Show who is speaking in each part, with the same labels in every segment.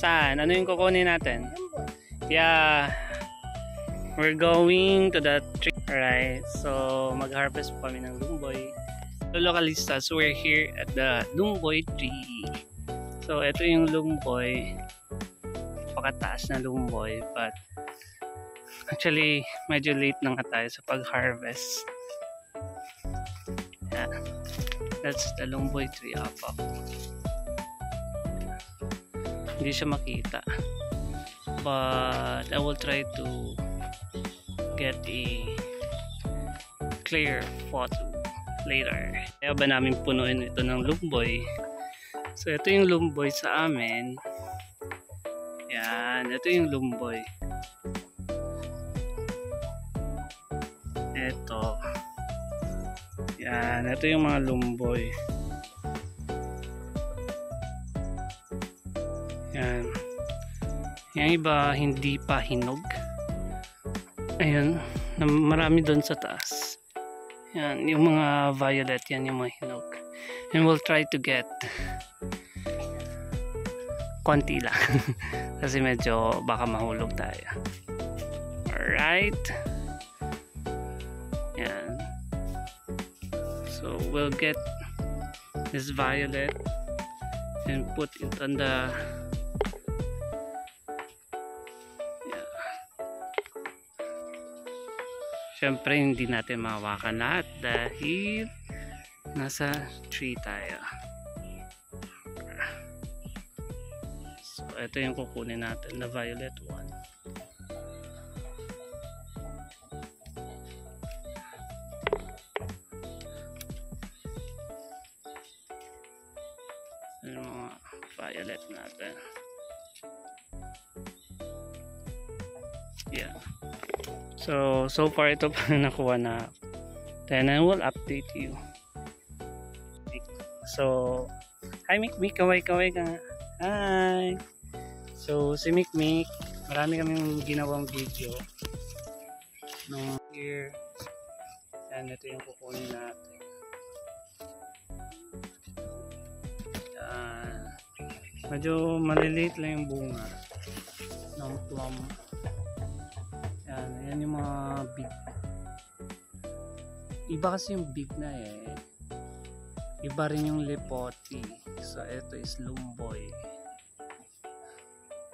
Speaker 1: Saan? Ano yung kukunin natin? Yeah. We're going to the tree. Alright. So, mag-harvest po kami ng lumboy. So, localistas, we're here at the lumboy tree. So, ito yung lumboy. Pakataas na lumboy. But, actually, medyo late na nga tayo sa pag-harvest. Yeah. That's the lumboy tree up. Hindi siya makita. But, I will try to get a clear photo later. Kaya ba namin punuin ito ng lumboy? So ito yung lumboy sa amin. Yan, ito yung lumboy. Ito. Yan, ito yung mga lumboy. Yan. Yung iba hindi pa hinog. Ayun, marami doon sa taas. Yan, yung mga violet, yan yung mga hinog. And we'll try to get konti lang. Kasi medyo baka mahulog tayo. Alright. Yan. So, we'll get this violet and put it on the Siyempre, hindi natin mahawakan lahat dahil nasa tree tayo. So, ito yung kukunin natin, the violet one. Yung mga violet natin. Yeah. So far ito pa nakuha na. Then I will update you. So, hi Mikmik, kaway-kaway ka nga. Hi! So, si Mikmik, marami kaming ginawang video. No, here. Yan, ito yung kukunin natin. Yan. Medyo maliliit lang yung bunga ng plum. Yan yung mga big. Iba kasi yung big na eh. Iba rin yung lipoti. So, ito is lumboy.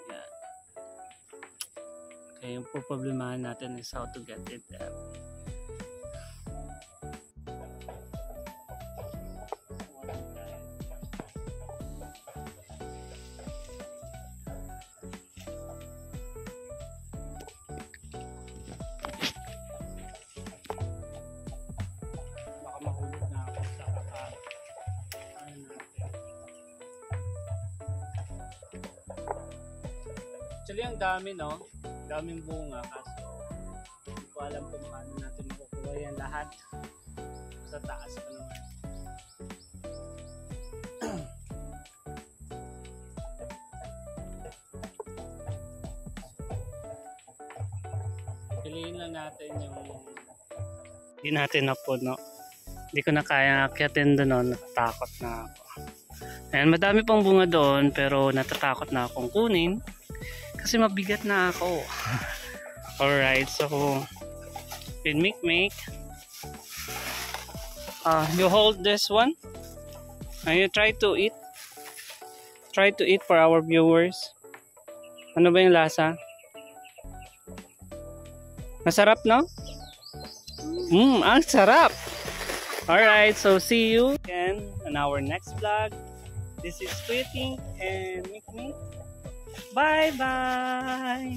Speaker 1: Yan. Kaya yung problemahan natin is how to get it up. Actually, ang dami, no? Daming bunga, kaso hindi ko alam kung paano natin makukuha yan lahat. Sa taas pa naman. Piliin lang natin yung hindi natin napuno. Hindi ko na kaya akyatin doon, no? Natatakot na ako. Ayan, madami pang bunga doon, pero natatakot na akong kunin. Kasi mabigat na ako. Alright, so with Mikmik, you hold this one and you try to eat for our viewers. Ano ba yung lasa? Masarap, no? Ang sarap. Alright, so see you again on our next vlog. This is Sweetie and Mikmik. Bye bye.